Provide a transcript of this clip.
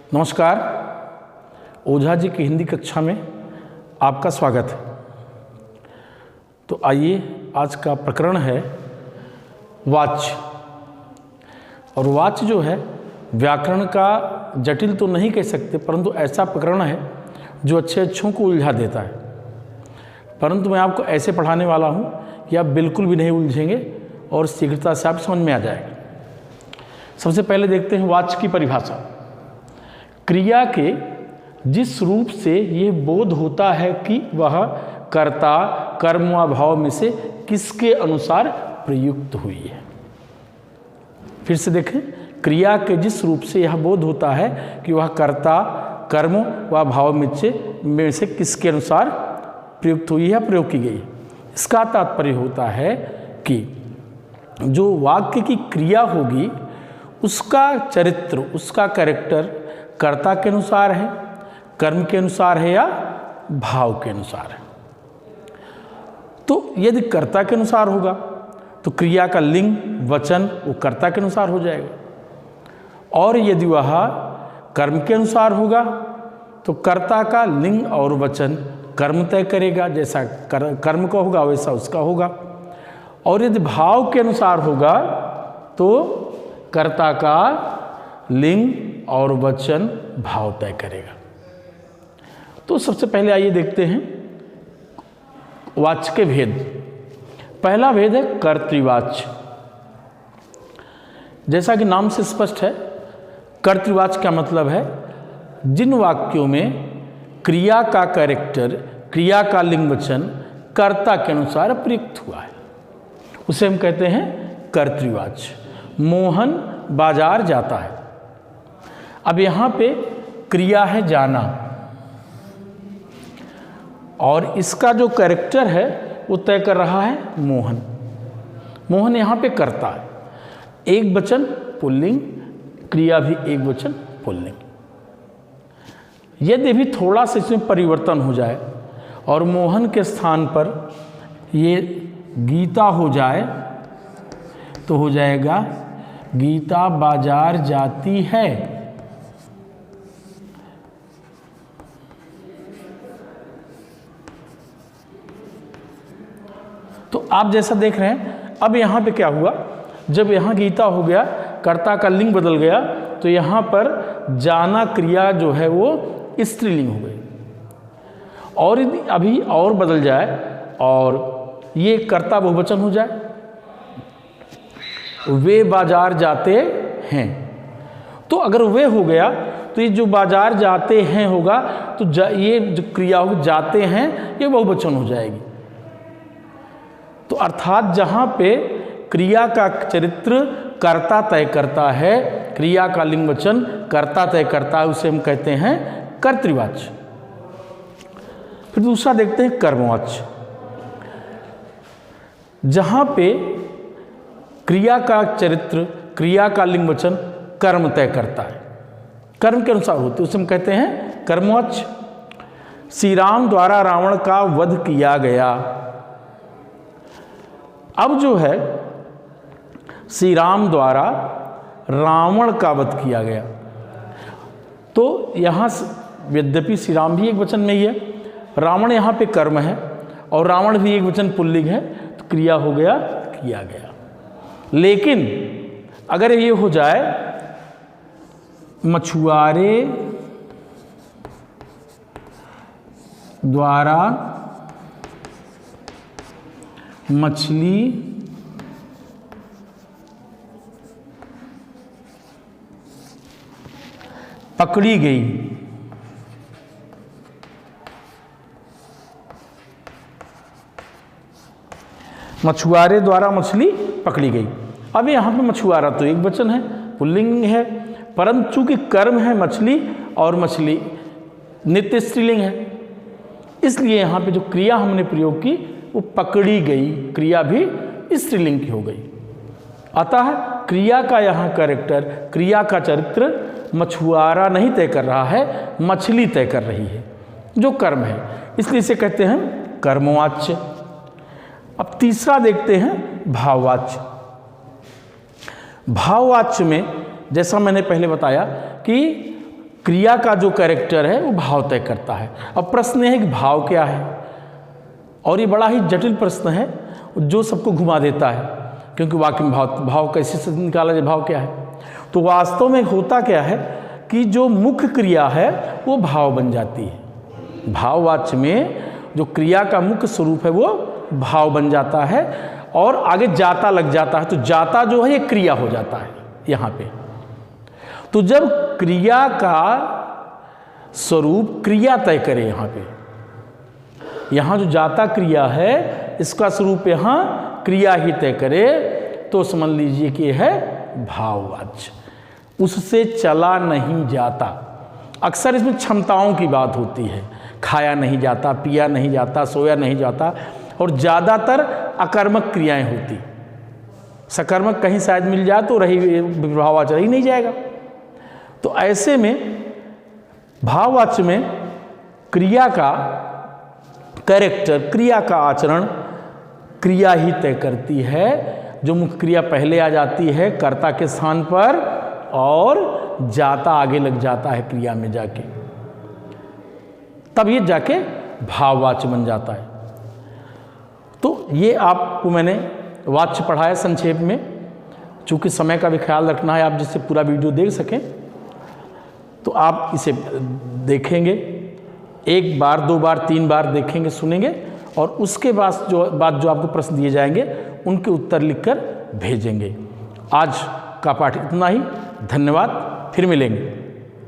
नमस्कार। ओझा जी की हिंदी कक्षा में आपका स्वागत है। तो आइए, आज का प्रकरण है वाच्य। और वाच्य जो है व्याकरण का जटिल तो नहीं कह सकते, परंतु ऐसा प्रकरण है जो अच्छों को उलझा देता है। परंतु मैं आपको ऐसे पढ़ाने वाला हूँ कि आप बिल्कुल भी नहीं उलझेंगे और शीघ्रता से आप समझ में आ जाएगा। सबसे पहले देखते हैं वाच्य की परिभाषा। क्रिया के जिस रूप से ये बोध होता है कि वह कर्ता कर्म व भाव में से किसके अनुसार प्रयुक्त हुई है। फिर से देखें, क्रिया के जिस रूप से यह बोध होता है कि वह कर्ता कर्म व भाव में से किसके अनुसार प्रयुक्त हुई है, प्रयोग की गई है। इसका तात्पर्य होता है कि जो वाक्य की क्रिया होगी उसका चरित्र, उसका कैरेक्टर कर्ता के अनुसार है, कर्म के अनुसार है या भाव के अनुसार है। तो यदि कर्ता के अनुसार होगा तो क्रिया का लिंग वचन वो कर्ता के अनुसार हो जाएगा, और यदि वह कर्म के अनुसार होगा तो कर्ता का लिंग और वचन कर्म तय करेगा। जैसा कर्म का होगा वैसा उसका होगा। और यदि भाव के अनुसार होगा तो कर्ता का लिंग और वचन भाव तय करेगा। तो सबसे पहले आइए देखते हैं वाच्य के भेद। पहला भेद है कर्तृवाच्य। जैसा कि नाम से स्पष्ट है, कर्तृवाच्य का मतलब है जिन वाक्यों में क्रिया का कैरेक्टर, क्रिया का लिंग वचन कर्ता के अनुसार प्रयुक्त हुआ है, उसे हम कहते हैं कर्तृवाच्य। मोहन बाजार जाता है। अब यहाँ पे क्रिया है जाना, और इसका जो कैरेक्टर है वो तय कर रहा है मोहन। मोहन यहाँ पे करता है। एक वचन पुल्लिंग, क्रिया भी एक वचन पुल्लिंग। यदि भी थोड़ा सा इसमें परिवर्तन हो जाए और मोहन के स्थान पर ये गीता हो जाए तो हो जाएगा गीता बाजार जाती है। तो आप जैसा देख रहे हैं, अब यहाँ पे क्या हुआ, जब यहाँ गीता हो गया, कर्ता का लिंग बदल गया, तो यहाँ पर जाना क्रिया जो है वो स्त्रीलिंग हो गई। और यदि अभी और बदल जाए और ये कर्ता बहुवचन हो जाए, वे बाजार जाते हैं, तो अगर वे हो गया तो ये जो बाजार जाते हैं होगा तो ये जो क्रिया हो जाते हैं ये बहुवचन हो जाएगी। तो अर्थात जहाँ पे क्रिया का चरित्र कर्ता तय करता है, क्रिया का लिंग वचन कर्ता तय करता है, उसे हम कहते हैं कर्तृवाच्य। फिर दूसरा देखते हैं कर्मवाच्य। जहाँ पे क्रिया का चरित्र, क्रिया का लिंग वचन कर्म तय करता है, कर्म के अनुसार होते, उसे हम कहते हैं कर्मवाच्य। श्री राम द्वारा रावण का वध किया गया। अब जो है श्री राम द्वारा रावण का वध किया गया, तो यहाँ यद्यपि श्री राम भी एक वचन में ही है, रावण यहाँ पे कर्म है और रावण भी एक वचन पुल्लिंग है, तो क्रिया हो गया किया गया। लेकिन अगर ये हो जाए मछुआरे द्वारा मछली पकड़ी गई, मछुआरे द्वारा मछली पकड़ी गई। अब यहाँ पे मछुआरा तो एक वचन है, पुल्लिंग है, परंतु चूंकि कर्म है मछली और मछली नित्य स्त्रीलिंग है, इसलिए यहाँ पे जो क्रिया हमने प्रयोग की वो पकड़ी गई, क्रिया भी स्त्रीलिंग की हो गई। अतः क्रिया का यहाँ कैरेक्टर, क्रिया का चरित्र मछुआरा नहीं तय कर रहा है, मछली तय कर रही है जो कर्म है, इसलिए इसे कहते हैं कर्मवाच्य। अब तीसरा देखते हैं भाववाच्य। भाववाच्य में जैसा मैंने पहले बताया कि क्रिया का जो कैरेक्टर है वो भाव तय करता है। अब प्रश्न है कि भाव क्या है, और ये बड़ा ही जटिल प्रश्न है जो सबको घुमा देता है, क्योंकि वाक्य में भाव कैसे से निकाला जाए, भाव क्या है। तो वास्तव में होता क्या है कि जो मुख्य क्रिया है वो भाव बन जाती है। भाववाच्य में जो क्रिया का मुख्य स्वरूप है वो भाव बन जाता है और आगे जाता लग जाता है, तो जाता जो है ये क्रिया हो जाता है यहाँ पे। तो जब क्रिया का स्वरूप क्रिया तय करे, यहाँ जो जाता क्रिया है इसका स्वरूप यहाँ क्रिया ही तय करे, तो समझ लीजिए कि यह है भाववाच्य, उससे चला नहीं जाता। अक्सर इसमें क्षमताओं की बात होती है, खाया नहीं जाता, पिया नहीं जाता, सोया नहीं जाता, और ज़्यादातर अकर्मक क्रियाएं होती। सकर्मक कहीं शायद मिल जाए तो रही भाववाच्य रही नहीं जाएगा। तो ऐसे में भाववाच्य में क्रिया का कैरेक्टर, क्रिया का आचरण क्रिया ही तय करती है। जो मुख्य क्रिया पहले आ जाती है कर्ता के स्थान पर और जाता आगे लग जाता है क्रिया में जाके, तब ये जाके भाववाच्य बन जाता है। तो ये आपको मैंने वाच्य पढ़ाया संक्षेप में, चूँकि समय का भी ख्याल रखना है, आप जिससे पूरा वीडियो देख सकें, तो आप इसे देखेंगे, एक बार, दो बार, तीन बार देखेंगे, सुनेंगे, और उसके बाद जो आपको प्रश्न दिए जाएंगे उनके उत्तर लिखकर भेजेंगे। आज का पाठ इतना ही, धन्यवाद, फिर मिलेंगे।